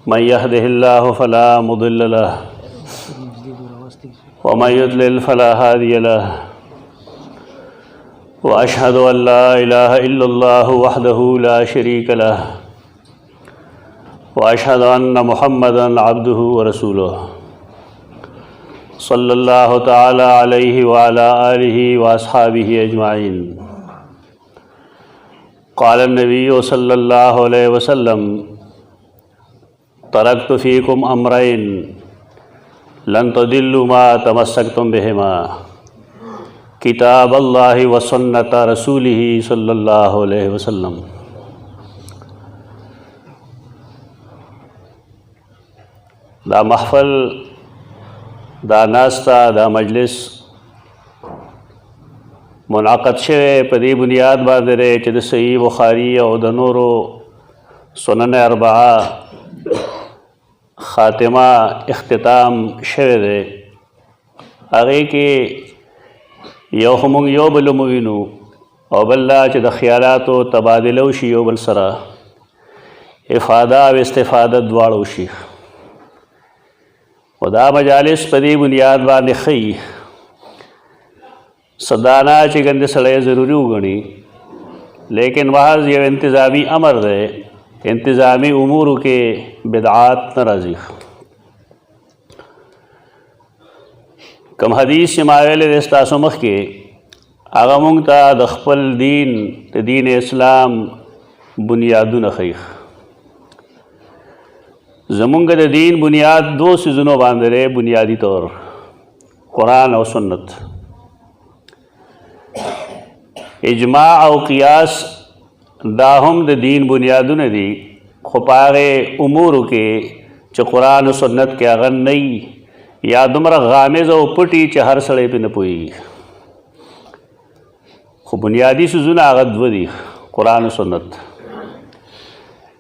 मन यहदिहिल्लाहु फला मुदिल्ल लह व मन युद्लिल फला हादिय लह व अशहदु अन ला इलाहा इल्लल्लाहु वहदहु ला शरीक लह व अशहदु अन्न मुहम्मदन अब्दुहु व रसूलुहु सल्लल्लाहु तआला अलैहि व अला आलिहि व अस्हाबिहि अजमाइन। क़ाल नबी सल्लल्लाहु अलैहि वसल्लम तरक्तु फ़ीकुम अमरैन लन तदिल्लु मा तमस्सकतुम बिहिमा किताब अल्लाहि व सुन्नत रसूलिही सल्लल्लाहु अलैहि वसल्लम। दा महफ़ल, दा नास्ता, दा मजलिस मुनाक़द शवे पदी बुनियाद बांधे रहे कि सही बुखारी और द नूरो सुनन अरबआ ख़ातिमा इख्तिताम शवे दे आगे के यो हमंग यो बलुमविनु और बल्ला च द ख़यालात व तबादिलौशी यो बल सरा इफ़ादा व इस्तिफ़ादत द्वाड़ोशी दा मजालिस पदी बुनियाद बांधे खई सदाना च गंदे सड़े ज़रूरी उगनी, लेकिन महज ये इंतज़ामी अमर दे इंतज़ामी उमूर के बिदआत न राजी कम हदीस मावेल दस्तासमख के आगमुंगता दखपल दीन दीन इस्लाम बुनियादु नखी जमुंग दीन बुनियाद दो सीज़नों बांध रहे बुनियादी तौर कुरान और सुन्नत। इजमा और क़ियास दाहम द दीन बुनियादु न दी खुपागे उमूर के च कुरान और सुन्नत के अगन नई या दुमरा गामेज़ और पुटी च हर सड़े पे न पुई खु बुनियादी सीज़न आगद वदी कुरान और सुन्नत।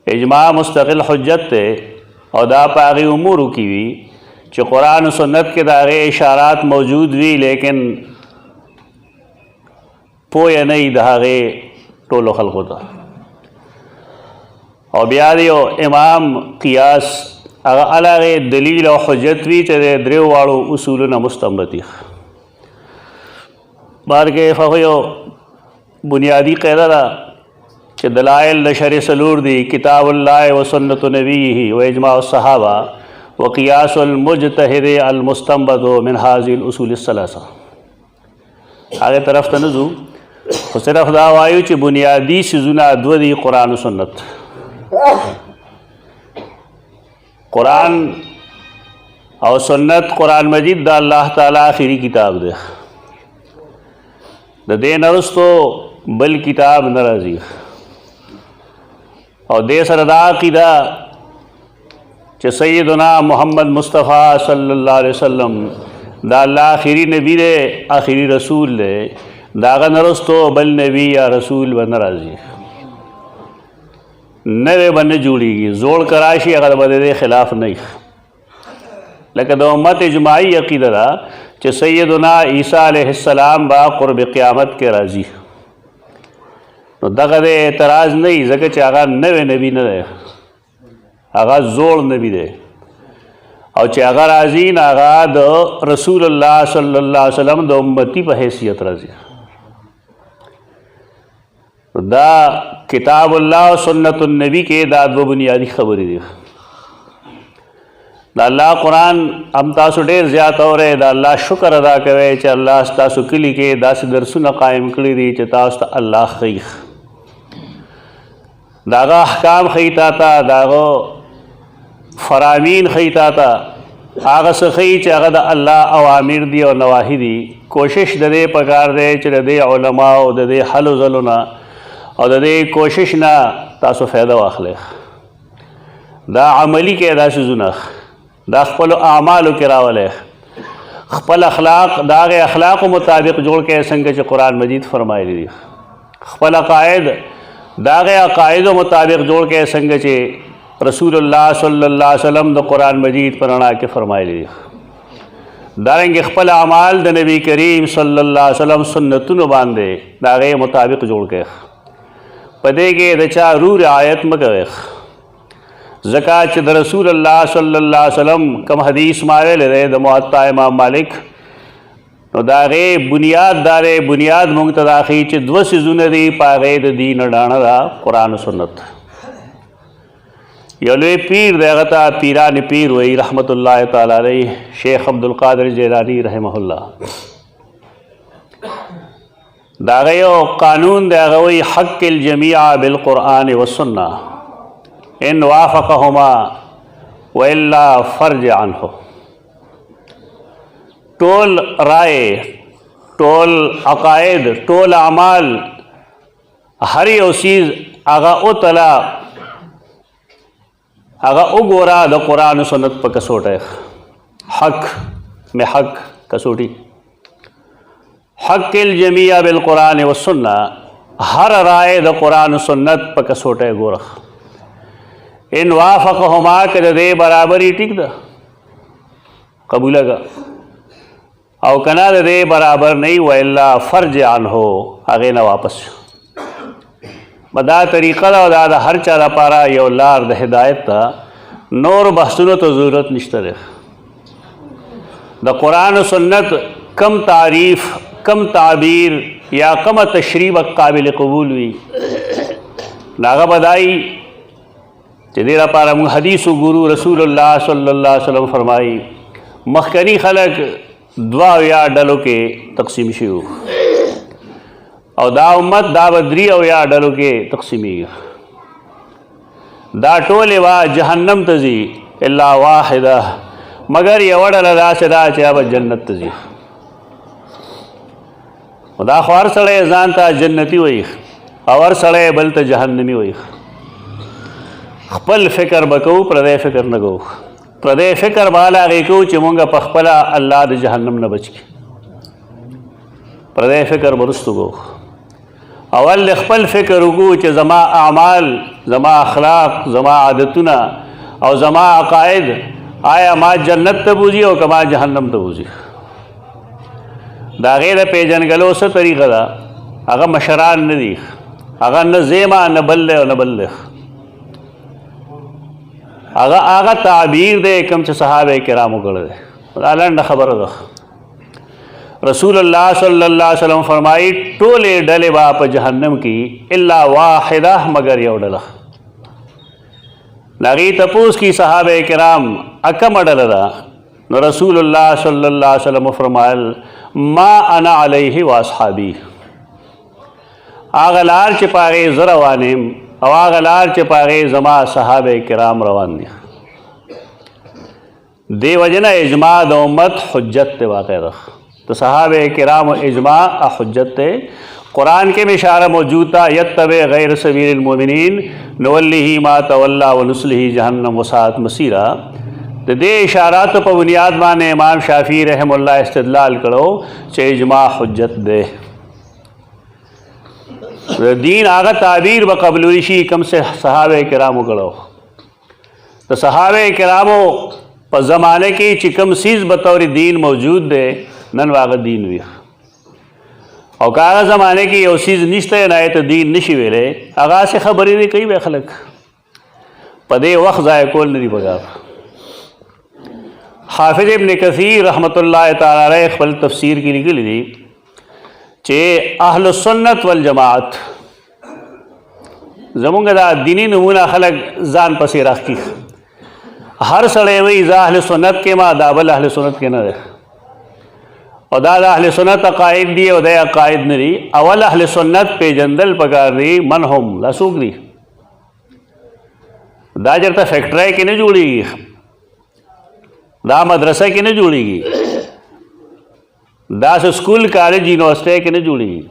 इजमा मुस्तकिल हुज्जत थे और दा पागी उमूर की भी च कुरान और सुन्नत के दागे इशारात मौजूद भी, लेकिन पोया नहीं दहागे टोलो खल्क होता और ब्यादियो इमाम क़ियास अलागे दलील और हुज्जत भी चले द्रेव वाड़ो उसूल न मुस्तंबती बार के फ़यो बुनियादी क़ैदा कि दलाइल नशर सलूर दी किताबुल्लाह व सुन्नत नबीही व इजमा सहाबा व क़ियासुल मुज्तहिद अल मुस्तंबत मिन हाज़िल उसूल सलासा। आगे तरफ तनज़ू सिर्फ दावायु च बुनियादी सीज़ुना द्वदी कुरान सुन्नत। कुरान और सुन्नत कुरान मजीद दा अल्लाह ताला आखिरी किताब दे दे नरस्तो बल किताब नराजी और दे सरदा क़िदा च सैयदना मोहम्मद मुस्तफ़ा सल्लल्लाहु अलैहि वसल्लम दा अल्लाह आखिरी नबी दे आखिरी रसूल दे दागा नरस्तो बल नबी या रसूल बन राजी नवे बन जुड़ेगी जोड़ कराशी अगर बदे खिलाफ नहीं, लेकिन उम्मत इजमाई अक़ीदा च सैयदना ईसा अलैहिस्सलाम बा क़ुर्ब क़यामत के राजी तो दगद एतराज़ नहीं जगह चागा नवे नबी न दे आगा जोड़ नबी दे और चागा राजी नागा द रसूलुल्लाह सल्लल्लाहु अलैहि वसल्लम द उम्मती पर हैसियत राजी दा किताबुल्लाह और सुन्नतुन्नबी के दाद व बुनियादी खबरी दी दा अल्लाह कुरान हम तासु ढेर ज़्यादा हो रहे दा अल्लाह शुक्र अदा करे च अल्लाह तासु किली के दास दरसुन कायम करी दी च तास अल्लाह खीख दागा अहकाम खीता था दागो फरामीन खीता था आगा सखी च अगद अल्लाह अवामिर दी और नवाही दी कोशिश दे पकार दे च दे उलमा दे हल ज़लुना और दे कोशिश ना तासु फ़ायदा वाखले दा अमली के अदा से जुना दा खपल आमाल के रावले खपल अखलाक दागे अखलाक मुताबिक जोड़ के संग च कुरान मजीद फरमाई दी खपल अकायद दागे अकायद मुताबिक जोड़ के संग च रसूलुल्लाह सल्लल्लाहु अलैहि वसल्लम द कुरान मजीद पढ़ना के फरमाई दी दारेंगे खपल अमाल द नबी करीम सल्लल्लाहु अलैहि वसल्लम सुन्नतुन बांधे दागे मुताबिक जोड़ के पदे के रचा रू रियायत मकवे ځکه چې د رسول الله صلی الله علیه وسلم کوم حدیث ما ویلی دی د موطا امام مالک، نو د هغې بنیاد دا دی، بنیاد موږ ته دا ښیي چې دوه څیزونه دي په هغې د دین ډاڼه ده قرآن و سنت. یو لوی پیر دی هغه ته پیران پیر وایي رحمت الله تعالی علیه، شیخ عبدالقادر جیلانی رحمه الله. د هغه یو قانون دی، هغه وایي حق الجمیع بالقرآن والسنه ان وافقهما والا فرج عنه. ټول رائے، ټول عقاید، ټول اعمال، هر یو چیز هغه اوتلا، هغه وګوره د قرآن و سنت په کسوټه. حق میں حق کسوټي، حق الجمیع بالقرآن والسنه، هر رائے د قرآن و سنت په کسوټه ګوره. ان وافقهما که د دې برابري ټیک ده قبوله کا، او کنا د دې برابر نه و الا فرج عنه، هغې نه واپس. دا طریقه ده او دا د هر چا لپاره یو لار د هدایت ته، نور بحثونو ته ضرورت نشته دی. د قرآن و سنت کم تعریف، کم تعبیر یا کم تشریح قابل قبول وي، هغه بدایي چې دې لپاره موږ حدیث وګورو. رسول الله صلی الله علیه وسلم فرمایي مخکني خلک دوه اویا ډلو کې تقسیم شوي او دا امت دا به درې اویا ډلو کې تقسیمیږي. دا ټولې به جهنم ته ځي الا واحده، مگر یوه ډله داسې ده چې هغه به جنت ته ځي. دا خو هر سړی ځان ته جنتي وایي او هر سړی بل ته جهنمي وایي. خپل فکر به کوو، پردی فکر نه کوو. پردی فکر به هغې کوو چې مونږ په خپله الله د جهنم نه بچ کړي. پردی فکر به وروستو کوو. اول د خپل فکر وکړو چې زما اعمال، زما اخلاق، زما عادتونه او زما عقاید آیا ما جنت ته بوځي او که ما جهنم ته بوځي. د هغې د پېژنګلو څه طریقه ده؟ هغه مشران نه دي، هغه نه زیمه نه بل دی او نه بل دی، هغه تعبیر دی کوم چې صحابه کرامو کړی دی. دا لنډه خبره ده. رسول الله صلی الله علیه وسلم فرمایي ټولې ډلې به په جهنم کې الا واحده، مگر یو ډله. د هغې تپوس کې صحابه کرام کومه ډله ده؟ نو رسول الله صلی الله علیه وسلم فرمایل ما انا علیه واصحابي، هغه لار چې په هغې زه روان یم او هغه لار چې په هغې زما صحابه کرام روان دي. دې وجې نه اجماع د امت حجت دی. واقع ده د صحابه کرامو اجماع حجت دی. قرآن کې اشاره موجود تا یتبع غیر سبیل المؤمنین نوله ما تولی ونصله جهنم وساءت مصیرا. د دې اشاراتو په بنیاد باندې امام شافعي رحم الله استدلال کړو چې اجماع حجت دی. دین هغه تعبیر به قبلولی شي کوم صحابه کرامو کړو. د صحابه کرامو په زمانه کې چې کوم سیز به طور دین موجود دی، نن هغه دین وي. او که هغه زمانه کې یو سیز نشته نه ته دین نشي ویلی، هغه هسې خبرې دی کوي به خلک. په دې وخت ضایع کول نه دي پکار. حافظ ابن کثیر رحمت الله تعالی علیه خپل تفسیر کې لیکلی دي چې اهل السنت والجماعت زمونږ دا دینی نمونه خلک ځان پسې راخي. هر سړی وایي زه اهل سنت کې ما، دا بل اهل سنت کې نه دی، او دا د اهل سنت عقاید دي او دا عقاید نه دي. اول اهل سنت پیژندل پکار دي من هم، دا څوک دي؟ دا چېرته فیکټری کې نه جوړېږي، دا مدرسه کې نه جوړېږي، دا سکول کالج یونیورسٹی کې نه جوړېږي،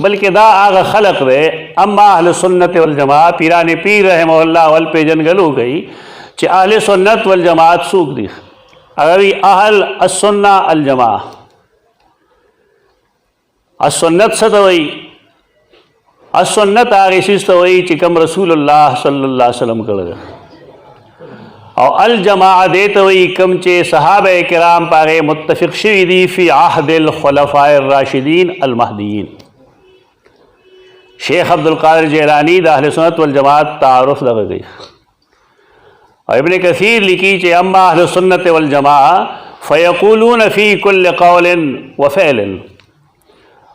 بلکې دا هغه خلق دی. اما اهل سنت والجماعت پیران پیر رحمه الله ول پیژنګلو کوي چې اهل سنت والجماعت څوک دي؟ هغه وي اهل السنه الجماعه. السنت څه ته وایي؟ السنت هغې څیز ته وایي چې کوم رسول الله صلی الله علیه وسلم کړی دی، او الجماعه دې ته وایي کوم چې صحابه کرام په هغې متفق شوي دي فی عهد الخلفاء الراشدین المهدیین. شیخ عبدالقادر جیلانی د اهل سنت والجماعت تعارف دغه کوي اور ابن کثیر لکھی چې اما اهل السنت والجماعه فیقولون فی کل قول وفعل،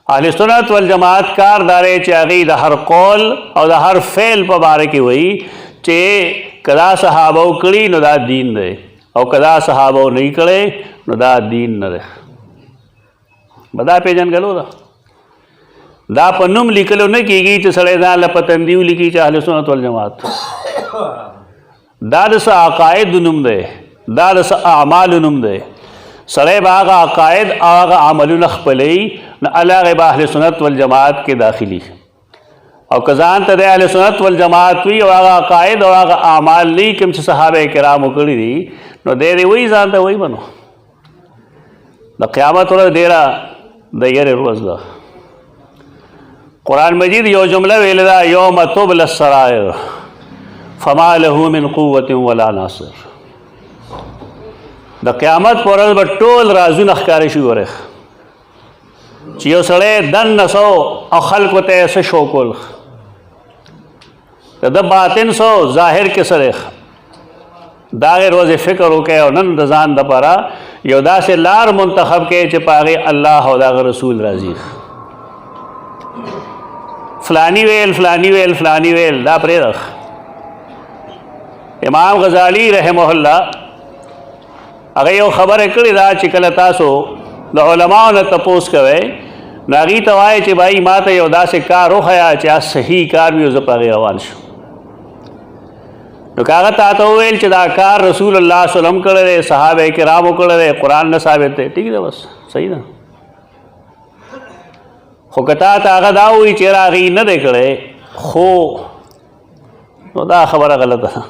اهل سنت والجماعت کار دارے چې هغې د هر قول او د هر فعل په باره کې وایي چې کدا صحابه کړي نو دا دین دی او کدا صحابه نه کړي نو دا دین نه دی. بدا پیژنګلو دا په نوم لیکلو نه کېږي چې سړی ځان له په تندي ولیکي چې اهل سنت والجماعت. دا د څه عقاید نوم دی، دا د څه اعمال نوم دی. سړی به هغه عقاید او هغه عملونه خپلوي نو هغې به اهل سنت والجماعت کې داخلي، او که ځان ته د اهل سنت والجماعت وي او هغه عقاید او هغه اعمال نه کوم چې صحابه کرامو کړي دي نو دی وایي ځان ته وایي بنو. د قیامت ورځ ډېره د یېرې ورځ ده. قرآن مجید یو جمله ویلې ده یوم تبلی السرائر فما له من قوة ولا ناصر. د قیامت پر ورځ به ټول رازونه ښکاره شي ورخ چې یو سړی دننه سو او خلکو ته یې څه شو کول، د ده باطن سو ظاهر کې سرخ. د هغې ورځې فکر وکړئ او نن د ځان دپاره یو داسې لار منتخب کړئ چې په هغې الله او د هغه رسول راځي. فلانی ویل فلانی ویل فلانی ویل دا پرېږده. امام غزالی رحمه الله هغه یو خبره کړې ده چې کله تاسو د علماو نه تپوس کوئ نو هغې ته وایئ چې بھائی ما ته یو داسې کار وښیه چې صحیح کار وي او زه په هغې روان شم. نو که هغه تا ته وویل چې دا کار رسول الله صلی الله علیه وسلم کړی دی، صحابه کرامو کړی دی، قرآن نه ثابت دی، ټیک ده بس صحیح ده. خو که تا ته هغه دا ووایي چې هغې نه دی کړی خو نو دا خبره غلطه ده.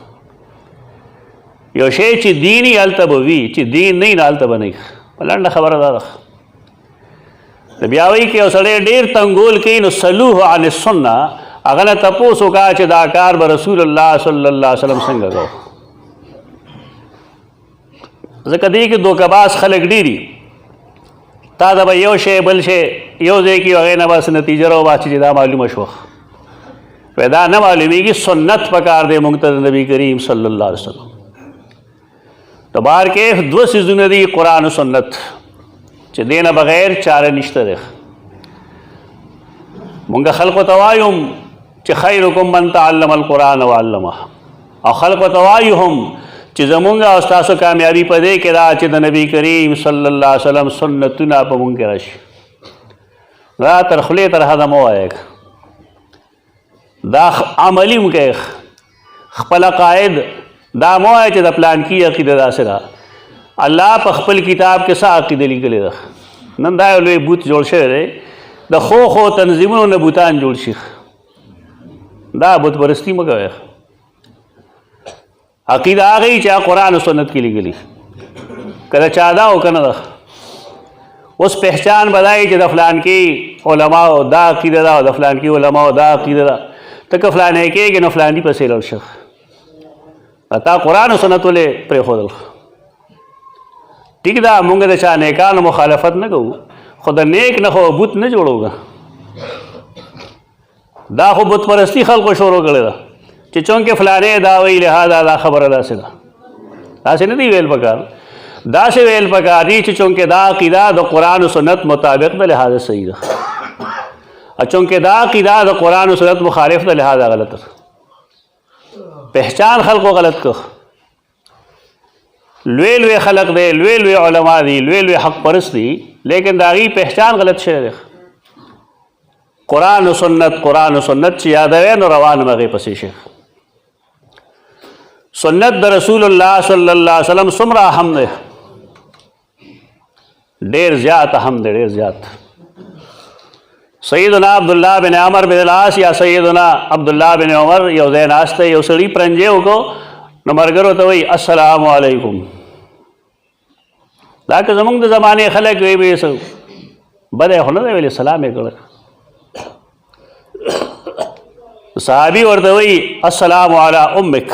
یو شی چې دین یې هلته به وي، چې دین نه وي نو هلته به نه وي. په لنډه خبره دا ده. د بیا وایي که یو سړی ډېر تنګول کوي نو سلوه عن السنه، هغه نه تپوس وکړه چې دا کار به رسول الله صلی الله علیه وسلم څنګه کوو. ځکه دې کې دوکهباز خلک ډېري، تا ته به یو شی بل شی یو ځای کې هغې نه بس نتیجه راوباسي چې دا معلومه شوه. دا نه معلومیږي. سنت پکار دی موږ ته د نبي کریم صلی الله علیه وسلم. تو بار کې دوه څیزونه دي قرآن و سنت چې دې نه بغیر چاره نشته دی. مونږ خلقو ته وایو چې خیرکم من تعلم القرآن وعلمه، او خلقو ته وایو هم چې زمونږ او ستاسو کامیابي په دې کې ده چې د نبي کریم صلی الله علیه وسلم سنتونه په مونږ کې راشي. دا تر خولې تر حده مه وایئ، دا عملي م کوئ. خپل عقاید دا مه وایئ چې د پلانکي عقیده داسې ده. الله په خپل کتاب کې څه عقیده لیکلې ده. نن دا یو لوی بوت جوړ شوی دی، د خو تنظیمونو نه بوتان جوړ شي. دا بت پرستي مه کوئ. عقیده هغه چې قرآن و سنت کې لیکلي، که د چا ده او که نه ده. اوس پہچان بدایي چې د فلانکي علماو دا عقیده ده او د فلانکي علماو دا عقیده ده. ته که فلانی کېږې نو فلاني پسې لاړ شه. تا قرآن و سنت ولې پرېښودل؟ ټیک ده مونږ د چا نیکانو مخالفت نه کوو، خو د نیک نه خو بت نه جوړوږه. دا خو بت پرستی خلقو شروع کړې ده چې چونکې فلانې دا وایي لهذا دا خبره داسې ده. داسې نه دی ویل پکار. داسې ویل پکار دي چې چونکې دا عقیده د قرآن و سنت مطابق ده لهذا صحیح ده، او چونکې دا عقیده د قرآن و سنت مخالف ده لهذا غلط ده. پہچان خلقو غلط کو. لوی لوی خلق دی، لوی لوی علماء دی، لوی لوی حق پرست دی، لیکن دا غي پہچان غلط شوی دی. قرآن و سنت چې یادوي نو روان مغې پسې شي. سنت د رسول الله صلی الله علیه وسلم څومره اهم دی؟ ډېر زیات اهم دی، ډېر زیات. سیدنا عبدالله بن عمر بن العاص یا سیدنا عبدالله بن عمر یو ځای ناست دی، یو سړي پرنجې وکړو نو ملګرو ته وایي السلام علیکم. دا که زمونږ د زمانې خلک وی به څه بده خو نه دی ویلې، سلام یې کړی. صحابي ورته وایي السلام علی امک،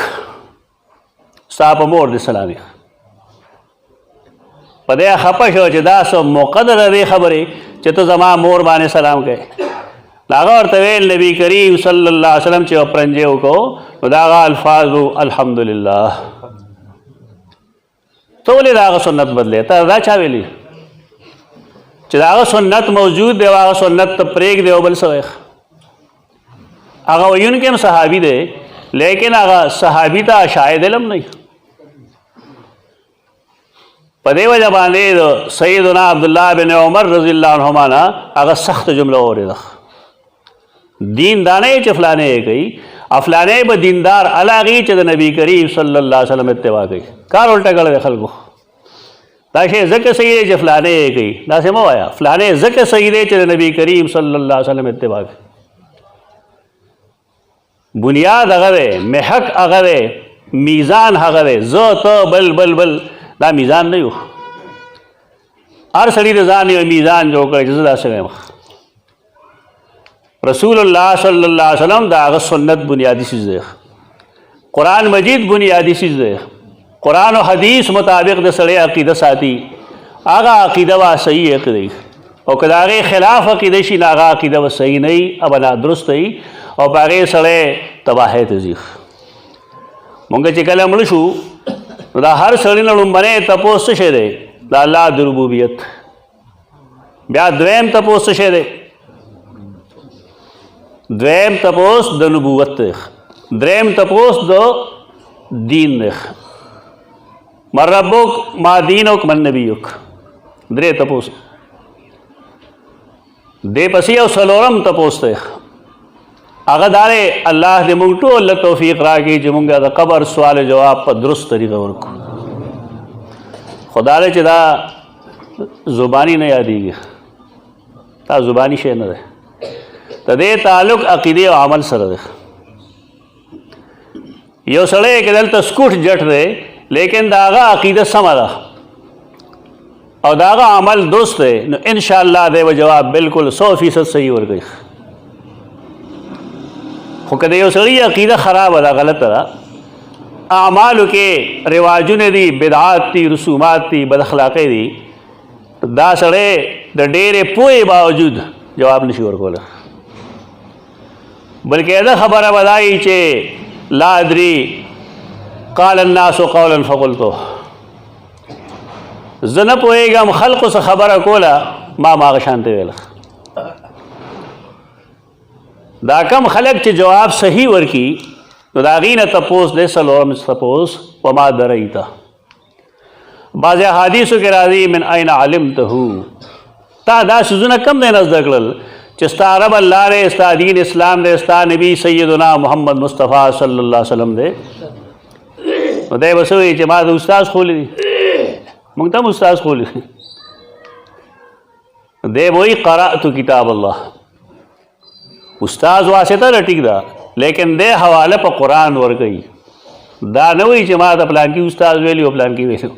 ستا په مور دې سلام یې. په دې خفه شو چې دا څه مقدر دی خبرې چې ته زما مور باندې سلام کوې. هغه ورته ویل نبي کریم صلی الله علیه وسلم چې پرنجې وکړو نو د هغه الفاظ الحمدلله. ته ولې د هغه سنت بدلې؟ ته دا چا ویلي چې د هغه سنت موجود دی او هغه سنت ته پرېږدې او بل څه وایې؟ هغه ویونکی هم صحابي دی لیکن هغه صحابي ته شاید علم نه وي. په دې وجه باندې د سیدنا عبدالله بن عمر رضی الله عنهما نه هغه سخته جمله واورېده، دین دا نه چې فلانه یې کوي، افلانه به دیندار هغه چې د نبی کریم صلی الله علیه وسلم اتباع کوي. کار الټه کړی دی خلکو، دا شی ځکه صحیح دی چې فلانه یې کوي، داسې مه وایه فلانه ځکه صحیح دی چې د نبی کریم صلی الله علیه وسلم اتباع کوي. بنیاد هغه دی، محک هغه دی، میزان هغه دی، زه ته بل بل بل دا میزان نه یو. هر سړي د ځان یو میزان جوړ کړی چې زه داسې وایم. رسول الله صلی الله علیه وسلم دا هغه سنت بنیادی چیز دی، قرآن مجید بنیادی چیز دی. قرآن و حدیث مطابق د سړی عقیده ساتي، هغه عقیده به صحیح عقیده وي، او که د هغې خلاف عقیده شي نو هغه عقیده به صحیح نه وي او به نادرست وي او په هغې سړی تباهۍ ته ځي. مونږ چې کله مړه شو نو دا هر سړي نه لومبنی تپوس څه شی دی؟ د الله د ربوبیت. بیا دویم تپوس څه شی دی؟ دویم تپوس د نبوت دی. دریم تپوس د دین دی. من ربک ما دینک من نبیک. درې تپوس. دې پسې یو څلورم تپوس دی، هغه دا دی الله دې موږ ټول له توفیق راکړي چې موږ د قبر سوال جواب په درست طریقه ورکړو. خو دا دی چې دا زباني نه یادېږي، دا زباني شی نه دی، د دې تعلق عقیدې او عمل سره دی. یو سړی کې دلته سکوټ جټ دی لیکن د هغه عقیده سمه ده او د هغه عمل درست دی، نو انشاءالله دی به جواب بالکل 100% صحیح ورکوي. خو که د یو سړي عقیده خرابه ده، غلطه ده، اعمالو کې رواجونه دي، بدعات دي، رسومات دي، بد اخلاقۍ دي، دا سړی د ډېرې پوهې باوجود جواب نشي ورکولی، بلکې دا خبره به دا وي چې لا ادري قال الناس قولا فقلتو، زه نه پوهېږم خلقو څه خبره کوله ما هغه شانتې ویله. دا کم خلق چې جواب صحیح ورکي نو د هغې نه تپوس دی څلورم تپوس وما دریته. بعضې احادیثو کې راځي من این علمته، تا دا څیزونه کم دی نه زده کړل چې ستا رب الله دی، ستا دین اسلام دی، ستا نبی سیدنا محمد مصطفیٰ صلی الله علیه وسلم دی. نو دی به څه وایي چې ما د استاذ خولی دي، موږ ته هم استاذ خولی دی. دی به وایي قرأت کتاب الله. استاذ واسطه ده ټیک ده، لیکن دی حواله په قرآن ورکوي، دا نه وایي چې ما د پلانکي استاذ ویلي او پلانکي ویلي.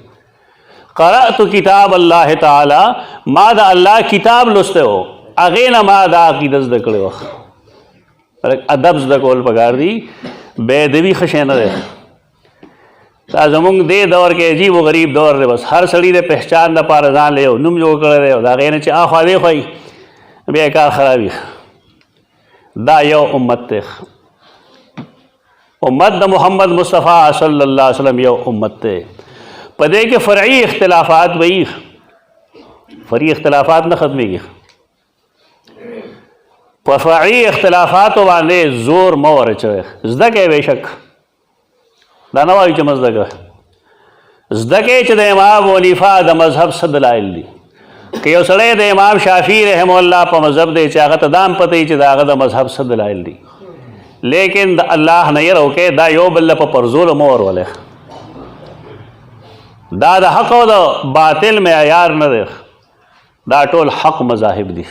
قرأت کتاب الله تعالی، ما د الله کتاب لوستی و، هغې نه ما دا عقیده زده کړې وه. ادب زده کول پکار دي، بې ادبي ښه شی نه دی. دا زمونږ دې دور کې عجیب و غریب دور دی، بس هر سړي د پہچان دپاره ځان له یو نوم جوړ کړی دی او د هغې نه چې اخوا دې خوایي بیا یې کار خرابي. دا یو امت دی، امت د محمد مصطفیٰ صلی الله علیه وسلم یو امت دی. په دې کې فرعي اختلافات وي، فرعي اختلافات نه ختمېږي. په فرعي اختلافاتو باندې زور مه ورچوئ، زده کوئ بېشک، دا نه وایو چې مه زده کوئ، زده کوئ چې د امام ابو حنیفه د مذهب څه دلایل دي. که یو سړی د امام شافعي رحمه الله په مذهب دی چې هغه ته دا هم پته وي چې د هغه د مذهب څه دلایل دي، لیکن د الله نه یره وکړئ، دا یو بل په پرزوله مه ورولئ. دا د حق او د باطل معیار نه دی، دا ټول حق مذاهب دي.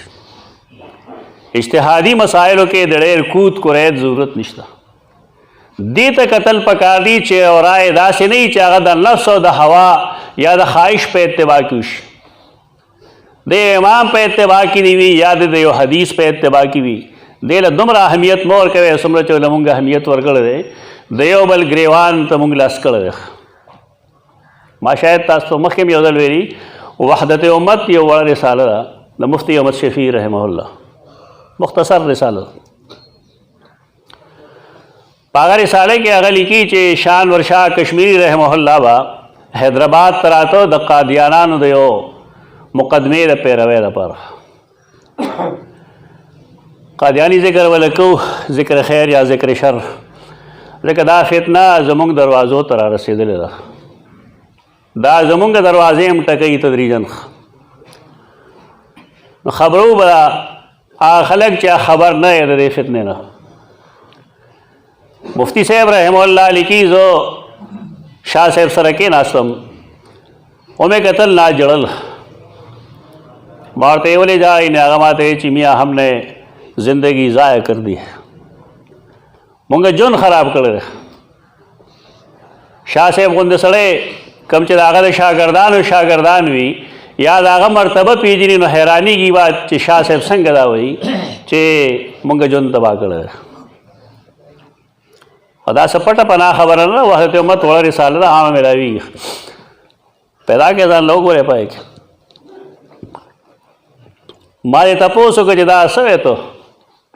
اجتهادي مسایلو کې د ډېر کود کورید ضرورت نشته. دې ته کتل پکار دي چې رایې داسې نه وي چې هغه د نفس او د هوا یا د خواهش په اتباع کې وشي، د امام په اتباع کې نه وي یا د یو حدیث په اتباع کې وي. دې له دومره اهمیت مه ورکوئ څومره چې له مونږ اهمیت ورکړی دی، د یو بل ګریوان ته مونږ لاس کړی دی. ما شاید تاسو ته مخکې مې یو ځل ویلي، وحدت امت یو وړه رساله ده د مفتی احمد شفیع رحمه الله، مختصر رساله. په هغه رساله کې هغه لیکي چې شان ورشاه کشمیری رحمه الله به हैदराबाद तरातो द कादियानानु दे यो मुकदमे द पैरवे द पर कादियानी ज़िक्र वलको ज़िक्र खैर या ज़िक्र शर ज़िक्र दा फितना ज़मुंग दरवाज़ों तरा रसीदले दा ज़मुंग दरवाज़े हम टकई तदरीजन खबरों बड़ा आ खलक चा खबर न है दे फितने ना मुफ्ती साहब रहमतुल्लाह लिखी जो शाह साहब सरके नास्तम उमें कतल ना जड़ल मारते बोले जा इन्हें आगमाते चिमिया हमने ज़िंदगी ज़ाय कर दी मुंगे जुन ख़राब कर रहे शाह साहब गुंद सड़े कम चे दागद शागर्दान भी याद आगा मरतबा पीजनी न हैरानी की बात चे शाह साहब संग दा हुई चे मुंगे जुन तबाह कर रहे अदा सपटा पना खबर ना वह तो मत थोड़ा रिसाल ना हाँ मेरा भी पैदा के दान लोग बोले पाए मारे तपोसो के जदा सवे तो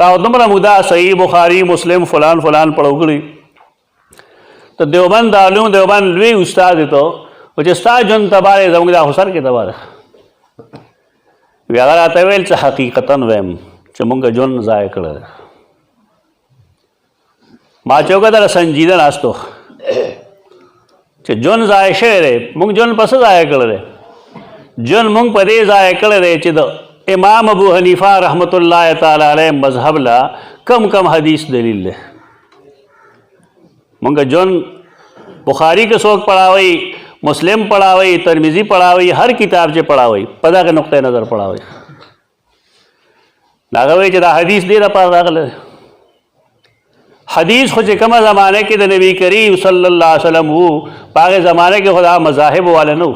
ताओ दुमरा मुदा सही बुखारी मुस्लिम फलान फलान पढ़ोगड़ी तो देवबंद दालूं देवबंद लुई उस्ताद तो वो उस्ताद जुन तबारे जमुदा हुसर के तबारे व्यागर आते वेल च हकीकतन वैम चमुंगा जुन जाय कर माँ चौका दर संजीदन आस्तो चे जुन जाय शेरे मुंग जुन पस जाय कर रे जुन मुंग पदे जाय कर रे चिद इमाम अबू हनीफा रहमतुल्लाह ताला अलैह मजहब ला कम कम हदीस दलील ले मुंग जुन बुखारी के शौक पढ़ावई मुस्लिम पढ़ावई तिरमिज़ी पढ़ावई हर किताब से पढ़ावई पदा के नुक्ते नज़र पढ़ावई लागवई चदा हदीस दे रहा पा हदीस खुद कम ज़माने के नबी करीम सल्लल्लाहु अलैहि वसल्लम वो पागे ज़माने के खुदा मज़ाहिब वाले नो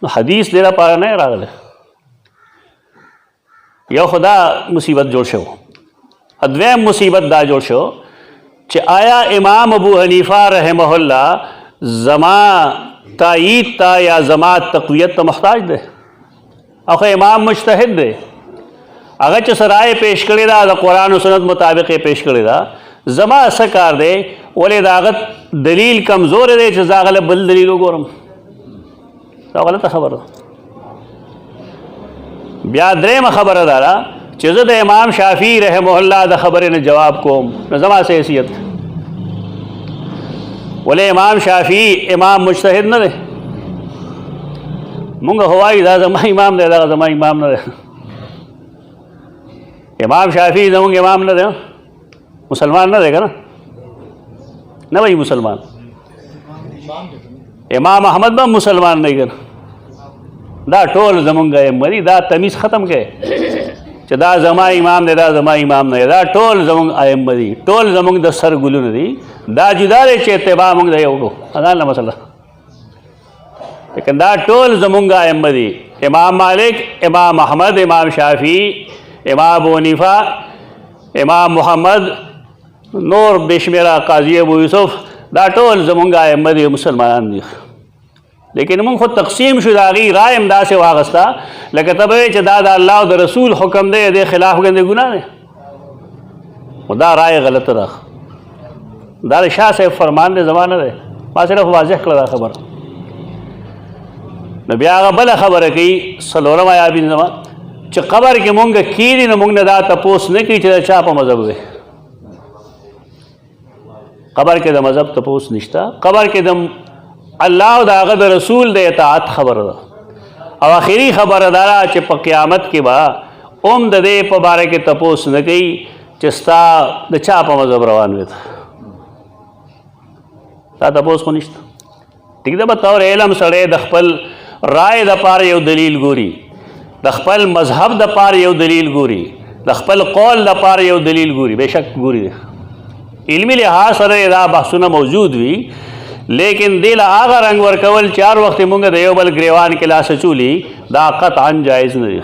हदीस दे रहा पा नहीं रागले यो खुदा मुसीबत जोड़ शो अद्वैम मुसीबत दा जोड़ शो चे आया इमाम अबू हनीफा रहमहुल्लाह जमा तायीद ता या जमा तक़वियत तो मुहताज दे अखे इमाम मुज्तहिद दे अगर च सराय पेश करे दा कुरान और सुन्नत मुताबिक पेश करे दा जमा असकार दे ओले दागत दलील कमज़ोर दे च जागल बल दलील गोरम तो गलत खबर ब्या द्रेम खबर दारा चज़द इमाम शाफ़ी रहमहुल्लाह द खबर ने जवाब कोम न जमा से हैसियत बोले इमाम शाफ़ी इमाम मुज्तहिद न दे मुंग हवाई दा जमा इमाम दे दा जमा इमाम न दे इमाम शाफ़ी जमुंग इमाम न दे मुसलमान न देगा ना भाई मुसलमान इमाम अहमद बा मुसलमान नहीं कर दा टोल जमुंगा मरी दा तमीज़ ख़त्म के दा जमा इमाम ने दा जमा इमाम ने दा टोल जमुंग आयम मरी टोल जमुंग द सर गुलू नदी दा जुदारे चेते बा मुंग दे होगो अदान मसला लेकिन दा टोल जमुंग आयम मरी इमाम मालिक इमाम अहमद इमाम शाफ़ी इमाम अबू हनीफा इमाम मोहम्मद नूर बेशमेरा काजी अबू यूसुफ दा टोल जमुंग आयम मरी मुसलमान दी लेकिन मुंग खुद तकसीम शुदागी राय इमदा से वागस्ता लेकिन तब दादा अल्लाह द रसूल हुक्म दे खिलाफ गंदे गुनाह ने खुदा राय गलत रख दार शाह से फरमान दे ज़माना दे माँ सिर्फ वाजह कर खबर नबी आगा बल खबर की सलोरम आया बिन जमा च कबर के मुंग कीरी न मुंग ने दा तपोस ने की च चाप मजहब वे कबर के दम मजहब तपोस निश्ता कबर के दम अल्लाह दागद रसूल दे इताअत खबर और आखिरी खबर दारा च क़यामत के बा ओम दे पबारे के तपोस न गई चिस्ता द चाप मजहब रवान वे ता तपोस को निश्ता ठीक है बतौर एलम सड़े दखपल राय द पार यो दलील गोरी दखपल मजहब द पार यो दलील गोरी दखपल कौल द पार यो दलील गोरी बेशक गोरी इल्मी लिहाज सरे दा बहसुना मौजूद हुई लेकिन दिल आगा रंग वर कवल चार वक्त मुंग देवबल ग्रेवान के ला सचूली दाकत आन जायज़ नहीं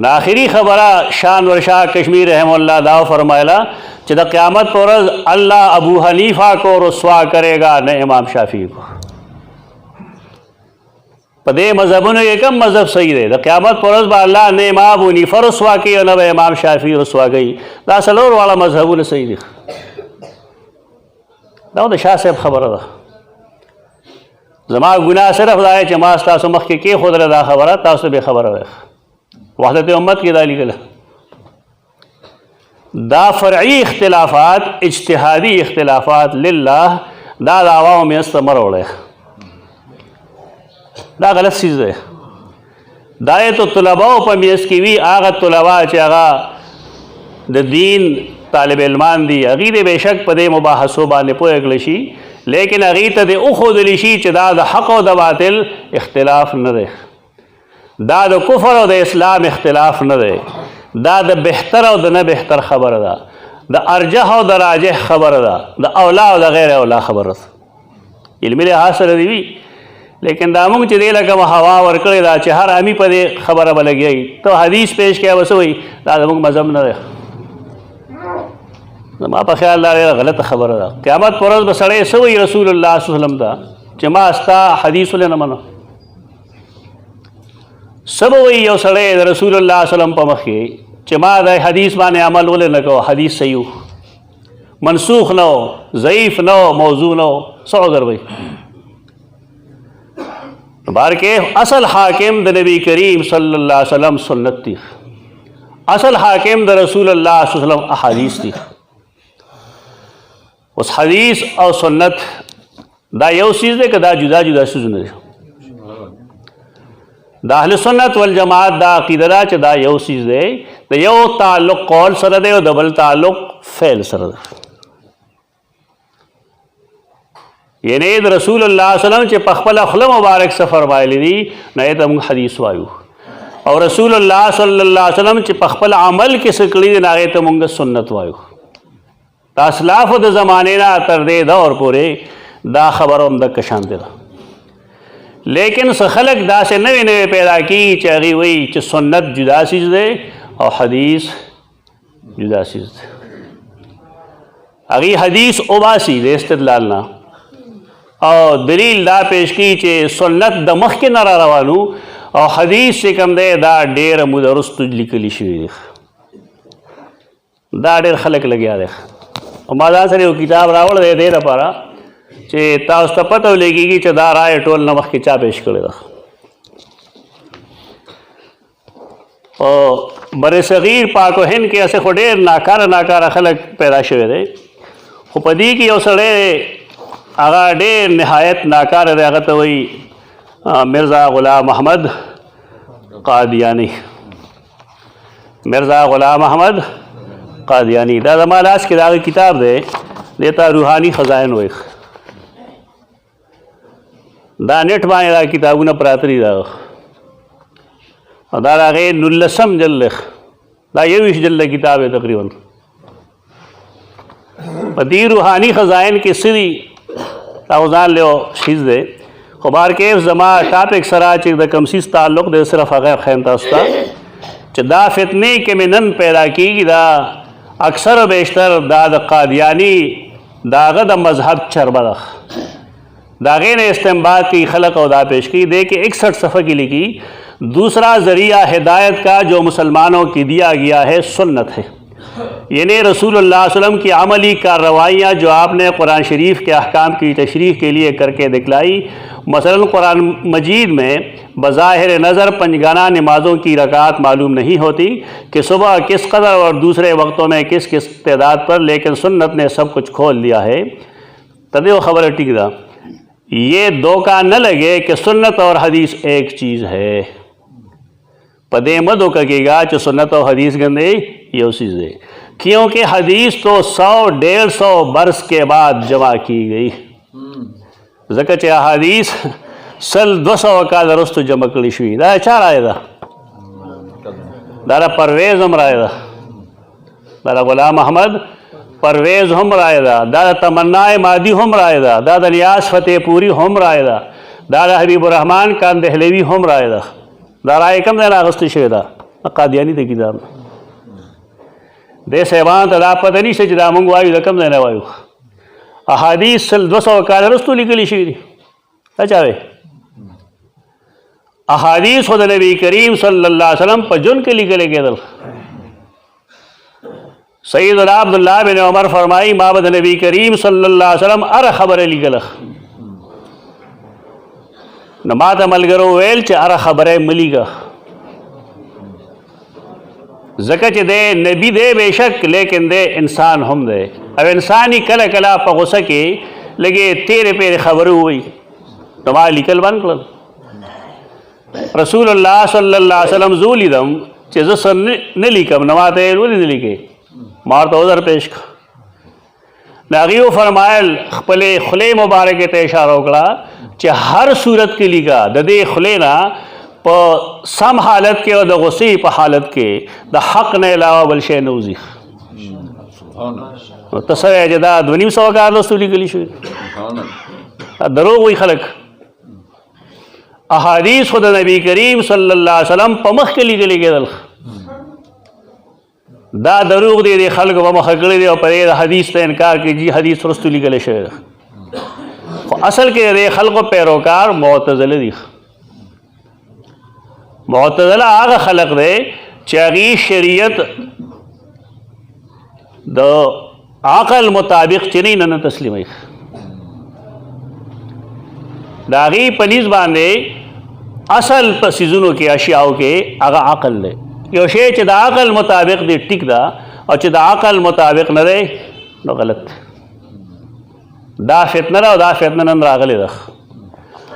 دا آخری خبره شانور شاه کشمیر رحم الله دا فرمایلا چې د قیامت پر ورځ الله ابو حنیفہ کو رسوا کرے گا نہ امام شافعی کو. په دې مذهبونو کې کوم مذهب صحیح دی؟ د قیامت پر ورځ به الله نه امام ابو حنیفہ رسوا کوي او نه به امام شافعی رسوا کوي. دا څلور واړه مذهبونه صحیح دي. دا د شاه صاحب خبره ده. زما ګناه صرف دا چې ما ستاسو مخکې کېښودله دا خبره، تاسو بې خبره وئ. وحدت امت کې دا لیکله. دا فرعي اختلافات، اجتهادي اختلافات لله، دا د عوامو منځ ته مه راوړئ. دا غلط څیز دی. دا یې تو طلباو په منځ کې وي، هغه طلبا چې هغه د دین طالب علمان دي، هغوی دې بېشک په دې مباحثو باندې پوه کړی شي، لیکن هغوی ته دې وښودلی شي چې دا د حق او د باطل اختلاف نه دی، دا د کفر او د اسلام اختلاف نه دی، دا د بهتر او د نه بهتر خبره ده، د ارجح او د راجح خبره ده، د اولا او د غیر اولا خبره ده. علمي لحاظ سره دې وي، لیکن دا موږ چې دې له کومه هوا ورکړې ده چې هر امي په دې خبره به لګیږي، ته حدیث پیش کوې به څه وایي دا زموږ مذهب نه دی. زما په خیال دا ډېره غلطه خبره ده. قیامت پر ورځ به سړی څه وایي رسول الله صلی الله علیه وسلم ته چې ما ستا حدیث ولې نه منم؟ څه به وایي یو سړی د رسول الله صلی الله علیه وسلم په مخ کې چې ما د حدیث باندې عمل ولې نه کوه؟ حدیث صحیح و، منسوخ نه و، ضعیف نه و، موضوع نه و، څه عذر وایي؟ بارکه اصل حاکم د نبی کریم صلی الله علیه وسلم سنت دی، اصل حاکم د رسول الله صلی الله علیه وسلم احادیث دی. اوس حدیث او سنت دا یو چیز دی که دا جدا جدا څیزونه دي؟ د اهل سنت والجماعت دا عقیده ده چې دا یو چیز دی، د یو تعلق قول سره دی او د بل تعلق فعل سره ده. یعنی د رسول الله صلی الله علیه وسلم چې په خپله خوله مبارک څه فرمایلی دي نو یې ته موږ حدیث وایو، او رسول الله صلی الله علیه وسلم چې په خپل عمل کې څه کړي دي نو هغې ته موږ سنت وایو. د اسلافو د زمانې نه تر دې دور پورې دا خبره همدغه شانتې ده. لیکن څه خلک داسې نوې نوې پیدا کېږي چې هغوی وایي چې سنت جدا چیز دی او حدیث جدا چیز دی. هغوی حدیث وباسي د استدلال نه او دلیل دا پیش کی چې سنت د مخکې نه را روانو او حدیث چې کوم دی دا ډېره موده وروسته لیکلي شوي دي. دا ډېر خلک لګیا دی. او ما ځان سره یو کتاب راوړی دی دې لپاره چې تاسو ته پته ولګېږي چې دا رایه ټول نه مخکې چا پیش کړې ده. او بر صغیر پاک و هند کې هسې خو ډېر ناکاره خلک پیدا شوی دی، خو په دې کې یو سړی هغه ډېر نهایت ناکاره دی، هغه ته وایي مرزا غلام احمد قادیانی. مرزا غلام احمد قادیانی دا زما لاس کې د هغه کتاب دی، دې ته روحاني خزائن وایي. دا نیټ باندې دا کتابونه پراته دي، دا د هغې 19 جلد، دا 21 جلد کتاب دی تقریبا. په دې روحاني خزائن کې څه دي دا ځان له یو چیز دی، خو بارکیف زما ټاپک سره چې د کوم څیز تعلق دی صرف هغه ښیم تاسو ته چې دا فتنې کې مې نن پیدا کېږي، دا اکثر و بیشتر دا د قادیانی د هغه د مذهب چربه ده، د هغې نه استنباط کی خلق او دا پیش کی دے کہ 61 صفحہ کی لکھی. دوسرا ذریعہ ہدایت کا جو مسلمانوں کی دیا گیا ہے سنت ہے، یعنی رسول اللہ صلی اللہ علیہ وسلم کی عملی کارروائیاں جو آپ نے قرآن شریف کے احکام کی تشریح کے لیے کر کے دکھلائی. مثلا قرآن مجید میں بظاہر نظر پنجگانہ نمازوں کی رکعات معلوم نہیں ہوتی کہ صبح کس قدر اور دوسرے وقتوں میں کس کس تعداد پر، لیکن سنت نے سب کچھ کھول دیا ہے. تدیو خبر ٹھیک دا یہ دھوکہ نہ لگے کہ سنت اور حدیث ایک چیز ہے. پدے مت دھوکہ کے گا کہ سنت اور حدیث گندے یہ چیز ہے، کیونکہ حدیث تو 100-150 برس کے بعد جمع کی گئی. ځکه چې احادیث 100-200 کال وروسته جمع کړي شوي. دا چا رایه ده؟ دا د پرویز هم رایه ده، دا د غلام احمد پرویز هم رایه ده، دا د تمنا مادي هم رایه ده، دا د نیاز فتح پوری هم رایه ده، دا د حبیب الرحمن کاندهلوي هم رایه ده. دا رایه کوم ځای نه اخیستې شوې ده؟ قادیانی ته کتاب دې صاحبان ته دا پته نشته چې دا مونږ وایو د کوم ځای نه وایو. احادیث 200 کال وروسته لیکلي شوي دي. څه چا وایي احادیث خو د نبی کریم صلی الله علیه وسلم په جون کې لیکل کېدل. سیدنا عبداللہ بن عمر فرمائی ما به د نبی کریم صلی الله علیه وسلم اره خبره لیکله نو ما ته ملګرو ویل چې اره خبره مه لیکه ځکه چې دی نبی دی بېشک لیکن دی انسان هم دی او انسانی کله کله په غصه کې لږې تیرې پیرې خبرې ووایي نو ما لیکل بند کړل. رسول الله صلی الله علیه وسلم زه ولیدم چې زه څه نه لیکم نو ما ته یې ولې نه لیکې ما ورته عذر پیش کړ. نو هغې وفرمایل خپلې خولې مبارکې ته اشاره وکړه چې هر صورت کې لیکه د دې خولې نه په سم حالت کې او د غصې په حالت کې د حق نه علاوه بل شی نه وځي. نو ته څه وایې چې دا 250 کال وروسته لیکلي شوي دروغ وایي خلک. احادیث خو د نبی کریم صلی الله علیه وسلم په مخ کې لیکلي کېدل دا دروغ دی د خلکو په مخه کړی دی او په دې حدیث ته انکار کوي چې حدیث وروسته لیکلی شوی ده خو اصل کې د خلکو پیروکار معتزله دي. معتزله هغه خلق دی چې هغې شریعت د عقل مطابق چې نه تسلیموي د هغې په نیز باندې اصل په څیزونو کې اشیاو کې هغه عقل دی. یو شی چې د عقل مطابق دی ټیک ده او چې د عقل مطابق نه دی نو غلط دی. دا فتنه ده او دا فتنه نن راغلی ده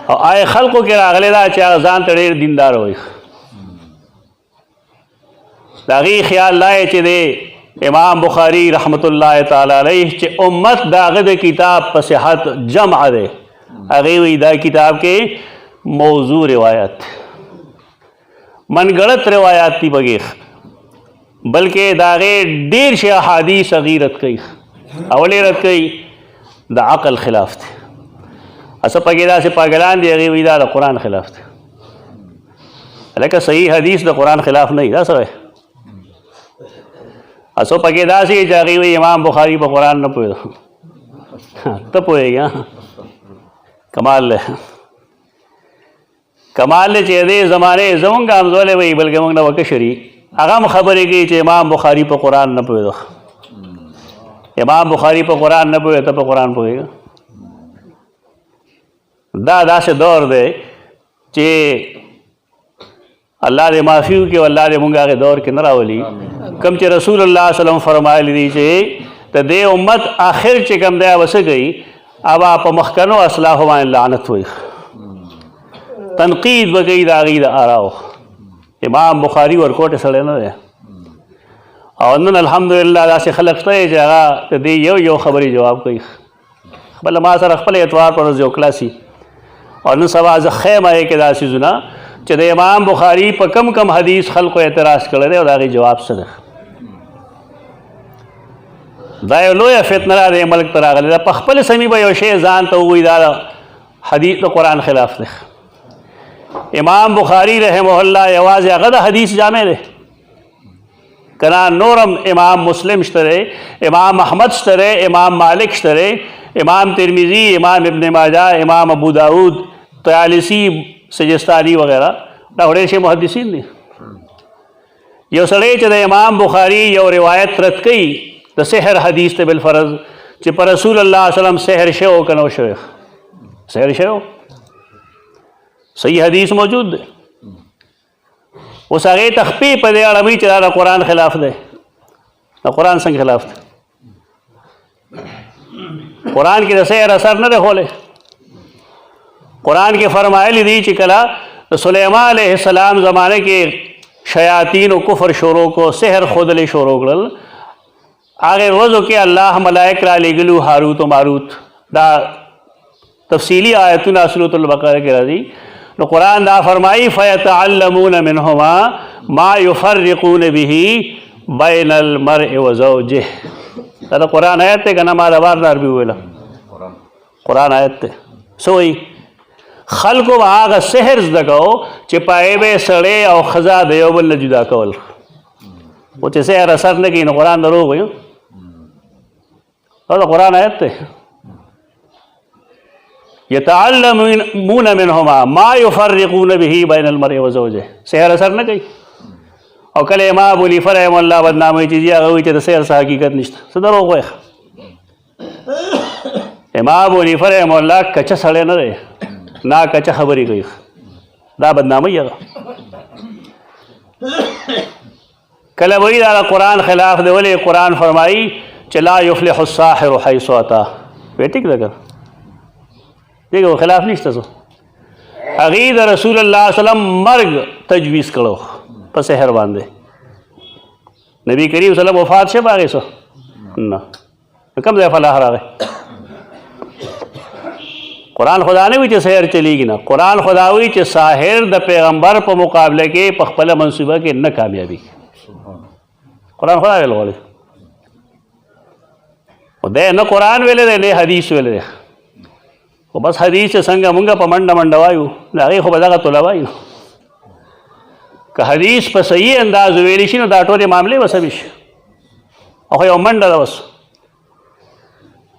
او آی خلقو کې راغلی ده چې هغه ځان ته ډېر دیندار وایي. د هغې خیال دا چې دی امام بخاری رحمت الله تعالی علیه چې امت د هغه د کتاب په صحت جمع دی هغې وایي دا کتاب کې موضوع روایت منګړت روایات دي بغیر بلکې د هغې ډېر شي احادیث هغې رد کوي اولې رد کوي د عقل خلاف دی. اصل پکې داسې پاگلان دي هغې وایي دا د قرآن خلاف دی. لکه صحیح حدیث د قرآن خلاف نه وي دا څه وایي اصل پکې داسې چې هغې وایي امام بخاري په قرآن نه پوهېده ته پوهېږي کمال دی کمال دی چې دې زمانې زمونږ همزولې وایي بلکې موږ نه وکشري هغه هم خبرې کوي چې امام بخاري په قرآن نه پوهېده. امام بخاري په قرآن نه پوهېده ته په قرآن پوهېږه. دا داسې دور دی چې الله دې معافي وکړي او الله دې موږ هغې دور کې نه راولي کوم چې رسول الله صلی الله علیه وسلم فرمایلی دي چې د دې امت آخر چې کوم دی هغه څه کوي هغه په مخکنو اصلاحو باندې لعنت وایي تنقید به کوي د هغې د آراو. امام بخاري ورکوټې سړی نه دی او نن الحمدلله داسې خلک شته چې هغه د دې یو خبرې جواب کوي. خپله ما سره خپل اتوار پر ورځ یو کلاسي او نن سبا زه ښیم هغې کې دا څیزونه چې د امام بخاري په کم حدیث خلکو اعتراض کړی دی او د هغې جواب څه دی. دا یو لویه فتنه را دې ملک ته راغلې ده په خپل سمي به یو شی ځان ته ووایي دا حدیث د قرآن خلاف دی. امام بخاری رحمه الله یوازې هغه د حدیث جامع دی که نه نورم امام مسلم شته دی امام احمد شته دی امام مالک شته دی امام ترمذی امام ابن ماجه امام ابو داود طیالسی سجستانی وغیرہ دا ډېر شي محدثین دي. یو سړی چې د امام بخاری یو روایت رد کوي د سحر حدیث ته بالفرض چې پر رسول الله صلی الله علیه وسلم سحر شوی که نه شوی سحر شوی صحیح حدیث موجود دی اوس هغې ته خپې په دې اړه وایي چې دا د قرآن خلاف دی. د قرآن څنګه خلاف دی؟ قرآن کې د سحر اثر نه دی ښولی. قرآن کې فرمایلی دی چې کله د سلیمان علیه السلام زمانه کې شیاطین و کفر شروع کو سحر ښودلی شروع کړل هغې ورځو کې الله ملائک را لېږلو هاروت و ماروت دا تفصیلی آیتونه سورة البقره کې راځي. نو قرآن دا فرمائی فیتعلمون منهما ما یفرقون به بین المرء و زوجه. دا قرآن آیت ته که نه ما د بار نه عربي وویله قرآن آیت ته څه وایي خلکو به هغه سحر زده کو چې پای به سړی او ښځه د یو بل نه جدا کول. او چې سحر اثر نه کوي نو قرآن دروغ وي. دا د قرآن آیت دی. یتعلمون منهما ما یفرقون به بین المرء وزوجه. سحر اثر نه کوي. او کله امام ابو حنیفه رحمه الله بدنامي چې هغه وایي چې د سحر څه حقیقت نشته. څه دروغ وایي. امام ابو حنیفه رحمه الله کچه سړی نه دی، نا کچه خبرې کوي. دا بدنامي هغه. کله وایي دا قرآن خلاف دی. ولې قرآن فرمایي چې لا یفلح الساحر حیث اتی. وی ټیک ده که دغه خلاف نشته. څه هغې د رسول الله صلی الله علیه وسلم مرګ تجویز کړو په سحر باندې. نبی کریم صلی الله علیه وسلم وفات شه باغې څه نه کوم ځای فلاح راغی. قرآن خدا نه وی چې سحر چلیږي نه. قرآن خدا وی چې ساحر د پیغمبر په مقابله کې په خپله منصوبه کې نه کامیابي. قرآن خدا ویل غواړي. خو دی نه قرآن ویلی دی نه حدیث ویلی دی. خو بس حدیث چې څنګه مونږ په منډه منډه وایو د هغې خو به دغه طله وایو. که حدیث په صحیح انداز ویلی شي نو دا ټولې معاملې به سمې شي. او خو یو منډه ده اوس.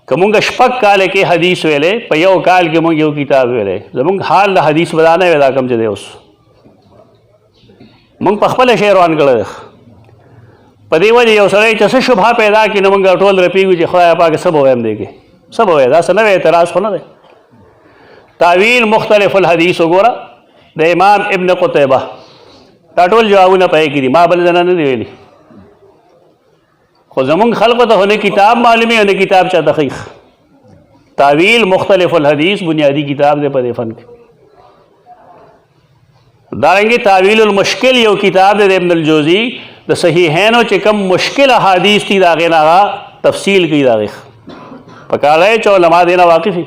که مونږ شپږ کاله کې حدیث ویلی په یو کال کې مونږ یو کتاب ویلی. زمونږ حال د حدیث به دا نه وی دا کوم چې دی اوس. مونږ په خپله شی روان کړی دی. په دې وجې یو سړی چې څه شبهه پیدا کړي نو مونږ ټول رپېږو چې خدای پاک څه به وایم دی کې څه به وایي. دا څه نوی اعتراض خو نه دی. تعویل مختلف الحدیث وګوره د امام ابن قتیبه دا ټول جوابونه پای کې دي. ما بل ځنه نه دی ویلي. خو زمونږ خلقو ته نه کتاب معلومي او نه کتاب چا تحقیق. تعویل مختلف الحدیث بنیادی کتاب دی په دې فن کې. دارنګې تعویل المشکل یو کتاب دی د ابن الجوزی د صحیحینو چې کوم مشکل احادیث دي د هغې نه هغه تفصیل کوي. د هغې پکار دی چې علما دې نه واقف وي.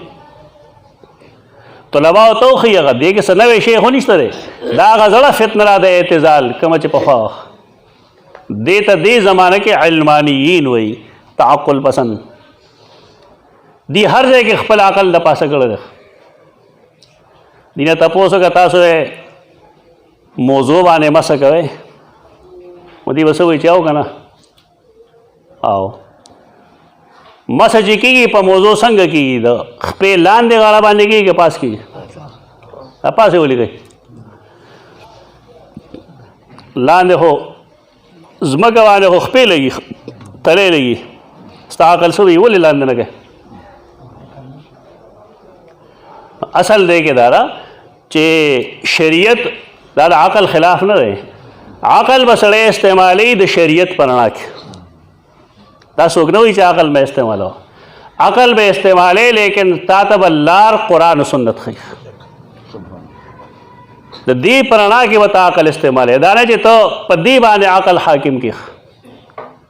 طلباو ته وښیي هغه دې کې څه نوی شی خو نشته دی. دا هغه زړه فتنه را د اعتزال کومه چې پخوا وه. دې ته دې زمانه کې علمانیین وایي تعقل پسند. دی هر ځای کې خپل عقل د پاسه کړی دی. دې نه تپوس وکړه تاسو موضوع باندې مسه کوئ و دې به څه وایي چې او که نه او مسه چې کېږي په موضوع څنګه کېږي د خپې لاندې غاړه باندې کېږي که پاس کېږي. پاسې ولیکئ لاندې خو ځمکه باندې خو خپې لګي تلی لګي. ستا عقل څه دی ولې لاندې نه کوې. اصل دی کې دا ده چې شریعت دا د عقل خلاف نه دی. عقل به سړی استعمالوي د شریعت په رڼا کې. دا څوک نه وایي چې عقل به استعمالوه. عقل به استعمالوي لیکن تا ته به لار قرآن و سنت ښیي. د دې په رڼا کې به ته عقل استعمالوي. دا نه چې ته په دې باندې عقل حاکم کړي.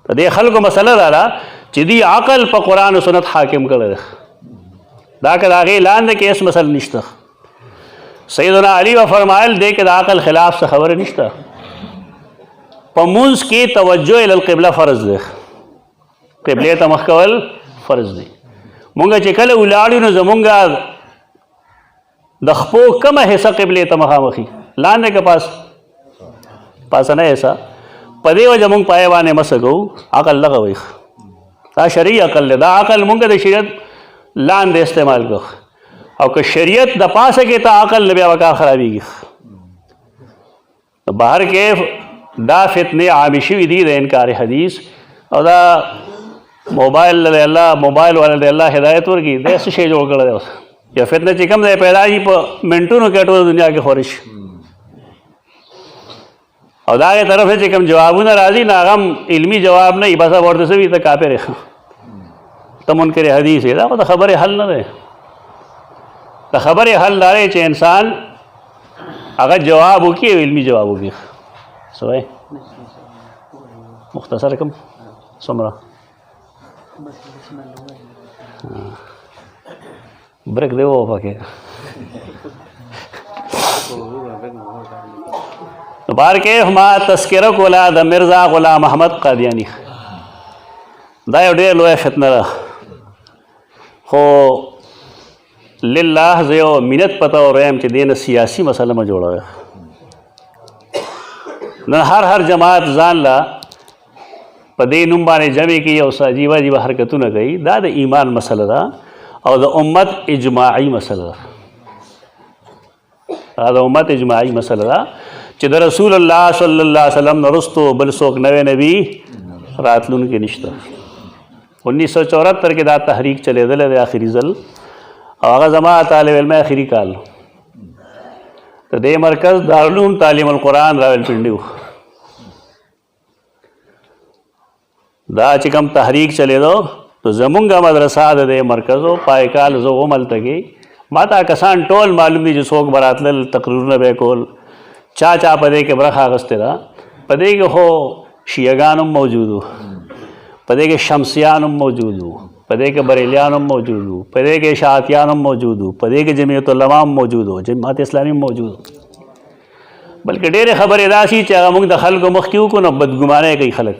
د دې خلکو مسله دا ده چې دې عقل په قرآن و سنت حاکم کړی دی. دا که د هغې لاندې کې هېڅ مسله نشته. سیدنا علی و فرمایل دی کې د عقل خلاف څه خبره نشته. په مونځ کې توجه الی القبله فرض دی. قبلې ته مخ کول فرض دی. مونږ چې کله ولاړو نو زمونږ د خپو کومه حصه قبلې ته مخامخي لاندې که پاسنه حصه په دې وجه مونږ پای باندې مسه کوو. عقل دغه وایي دا شرعي عقل دی. دا عقل مونږ د شریعت لاندې استعمال کوو. او که شریعت د پاسه کې ته عقل نه بیا به کار خرابېږي. بهر کې دا فتنې عامې شوي دي د انکار حدیث. او دا موبایل الله موبایل والا دی الله هدایت ورکړي دی څه شی جوړ کړی دی. اوس یا فتنه چې کوم ځای پیدا شي په منټونو کې ټوله دنیا کې خورې شي. او د هغې طرف چې کوم جوابونه راځي نو هغه هم علمي جواب نه وي. بس ورته څه وي ته کافر یې ته منکر حدیث یې. دا خو د خبرې حل نه دی. د خبرې حل دا دی چې انسان هغه جواب وکړي او علمي جواب وکړي. څه وایي مختصر کوم څومره برک دی و پکې. بار کې ما تذکره کوله د مرزا غلام احمد قادیانی. دا یو ډېر لویه فتنه ده. خو لله زه یو منت پته وریم چې دې نه سیاسي مسله مه جوړوئ. نن هر جماعت ځان له په دې نوم باندې جمع کوي او عجیبه عجیبه حرکتونه کوي. دا د ایمان مسله ده او د امت اجماعي مسله ده. دا د امت اجماعي مسله ده چې د رسول الله صلی الله علیه وسلم نه وروستو بل څوک نوی نبي راتلونکی نشته. 1974 کې دا تحریک چلېدلی دی آخري ځل او هغه زما طالب علم آخري کال د دې مرکز دارالعلوم تعلیم القرآن راولپنډي و. دا چې کوم تحریک چلېدو نو زمونږ مدرسه د دې مرکز و پای کال زه هم هلته کې ما ته کسان ټول معلوم دي چې څوک به راتلل تقریرونه به یې کول چا په دې کې برخه اخیستې ده. په دې کې خو شیعهګان هم موجود وو، په دې کې شمسیان هم موجود وو، په دې کې بریلیان هم موجود وو، په دې کې اشاعتیان هم موجود وو، په دې کې جمعیت علما هم موجود وو، جماعت اسلامي هم موجود وو. بلکې ډېرې خبرې داسې چې هغه موږ د خلکو مخکې وکړو نو بدګمانۍ کوي خلک.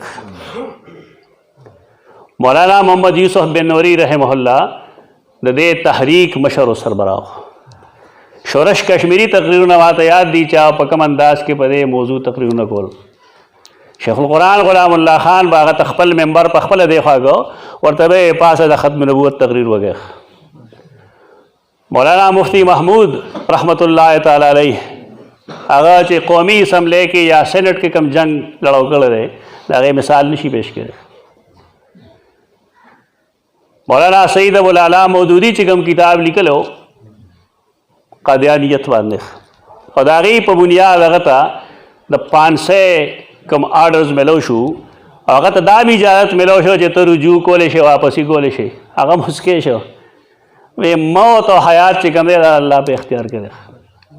مولانا محمد یوسف بن نوری رحمه الله د دې تحریک مشر و سربراہ. شورش کشمیری تقریرونه ماته یاد دي چې په کوم انداز کې په دې موضوع تقریرونه کول. شیخ القرآن غلام الله خان به هغه خپل ممبر په خپله دی خواږه ورته به یې پاسه د ختم نبوت تقریر وکړ. مولانا مفتی محمود رحمت الله تعالی علیه هغه چې قومي اسمبلی کې یا سینټ کې کوم جنگ لړاو کړی دی د هغې مثال نشي پیش کړی. مولانا سید ابوالعلا مودودي چې کوم کتاب لیکلو قادیانیت باندې او د هغې په بنیاد هغه ته د 500 کوم آرډرز میلو شو او هغه ته دا هم اجازت میلو شو چې ته رجوع کولی شي واپسي کولی شي. هغه مسکې شو وی موت او حیات چې کوم دی دا الله په اختیار کړی.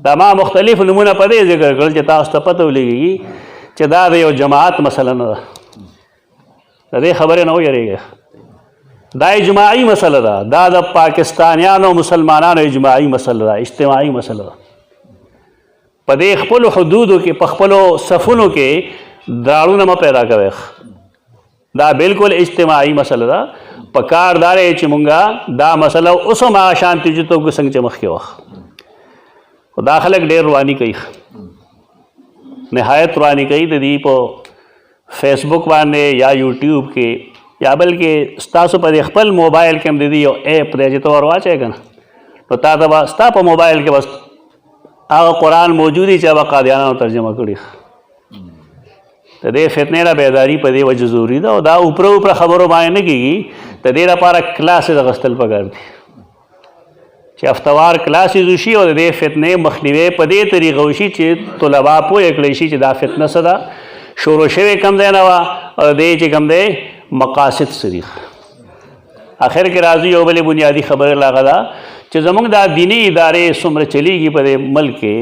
دا ما مختلف نمونه په دې ذکر کړل چې تاسو ته پته ولګېږي چې دا د یو جماعت مسله نه ده. د دې خبرې نه ویریږئ. دا اجماعي مسله ده. دا د پاکستانیانو مسلمانانو اجماعي مسله ده، اجتماعي مسله ده. په دې خپلو حدودو کې په خپلو صفونو کې دراړونه مه پیدا کوئ. دا بالکل اجتماعي مسله ده. په کار دا دی چې مونږه دا مسله اوس هم هغه شانتې چې توګه څنګه چې مخکې وه خو دا خلک ډېر رواني کوي، نهایت رواني کوي. د دې په فیسبوک باندې یا یوټیوب کې یا بلکې ستاسو په خپل موبایل کې هم د دې یو ایپ دی چې ته ور واچوې که نه نو تا ته به ستا په موبایل کې بس هغه قرآن موجود دی چې هغه قادیانانو ترجمه کړي. د دې فتنې نه بیداري په دې وجه ضروري ده او دا اوپره خبرو باندې نه کېږي. د دې لپاره کلاسز اخیستل پکار دي چې هفتوار کلاسز وشي او د دې فتنې مخنیوی په دې طریقه وشي چې طلبا پوه کړی شي چې دا فتنه څه ده، شروع شوې کوم ځای نه وه او دې چې کوم دی مقاصد څه دي. آخر کې راځي یو بلې بنیادي خبره هغه ده چې زموږ دا دیني ادارې څومره چلیږي په دې ملک کې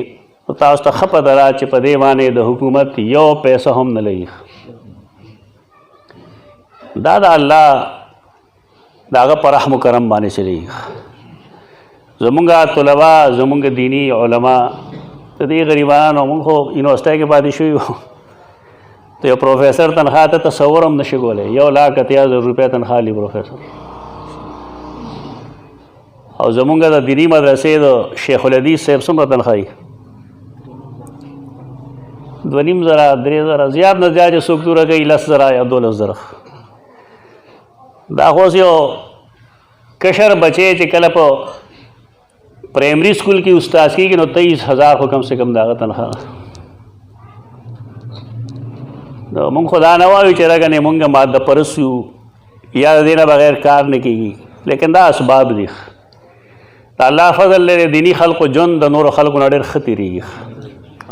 نو تاسو ته ښه پته ده چې په دې باندې د حکومت یو پیسه هم نه لګي. دا د الله د هغه په رحم و کرم باندې چلیږي. زمونږ طلبا زمونږ دیني علما د دې غریبانو موږ خو یونیورسټۍ کې پاتې شوي وو ته یو پروفیسر تنخواه ته تصور هم نشي کولی. 1,80,000 روپۍ تنخواه لي پروفیسر. او زمونږ د دیني مدرسې د شیخ الحدیث صاحب څومره تنخواهي 2,500 3,000 زیات نه زیات چې څوک توره کوي 10,000 یا 12,000. دا خو یو کشر بچی چې کله په پرایمري سکول کې استاد کېږي نو 23,000 خو کم سے کم د هغه تنخواه. نو مونږ خو دا نه وایو چې راګنې مونږ ماده پرست یو یا د دې نه بغیر کار نه کېږي، لیکن دا اسباب دي. د الله فضل لري دیني خلقو ژوند د نورو خلقو نه ډېر ښه تېرېږي.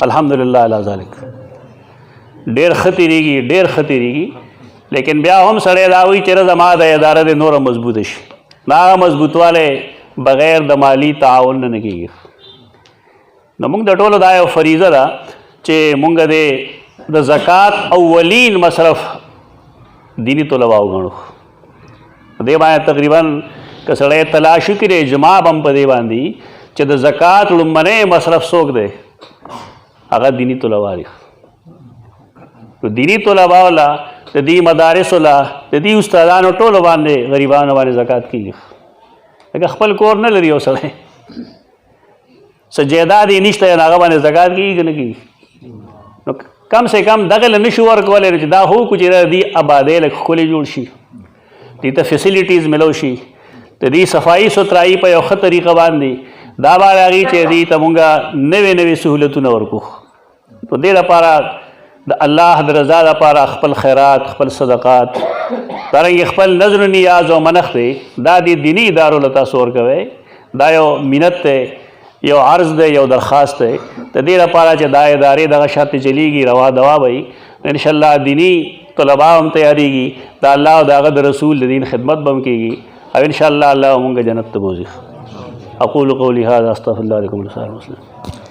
الحمدلله علی ذلک ډېر ښه تېرېږي. لیکن بیا هم سړی دا وایي چې زما د اداره د نوره مضبوطه شي. نه هغه مضبوطوالی بغیر د مالی تعاون نه کېږي. نو موږ د ټولو دا یو فریضه ده چې موږ د زکات اولین مصرف دینی طلبا وګڼو. دې باندې تقریبا که سړی تلاش وکړي اجماع به هم په دې باندې چې د زکات لومړنی مصرف څوک دی هغه دینی طلبا دي. نو دینی طلبا ولا د دې مدارسو لا د دې استادانو ټولو باندې غریبانو باندې زکات کېږي. لکه خپل کور نه لري یو سړی څه جایداد یې نشته یا هغه باندې زکات کېږي که نه کېږي؟ نو کم سے کم دغه له نشو ورکولی چې دا هو کو چې د دې آبادۍ لږ ښکلې جوړ شي، دې ته فیسیلیټیز ملو شي، د دې صفایي سترایي په یو ښه طریقه باندې دا به راغي چې دې ته مونږ نوې نوې سهولتونه ورکو. نو دې لپاره د الله د رضا لپاره خپل خیرات، خپل صدقات، دارنګې خپل نظر و نیاز او منښت دی دا د دیني ادارو له تاسو ورکوئ. دا یو منت دی، یو عرض دی، یو درخواست دی د دې لپاره چې دا ادارې دغه شرط چلیږي، روا دوا به وي. انشاءالله دیني طلبا هم تیاریږي، د الله او د هغه د رسول د دین خدمت به هم کېږي او انشاءالله الله مونږ جنت ته بوځي. اقول قولي هذا استغفر الله لكم ولسائر المسلمين.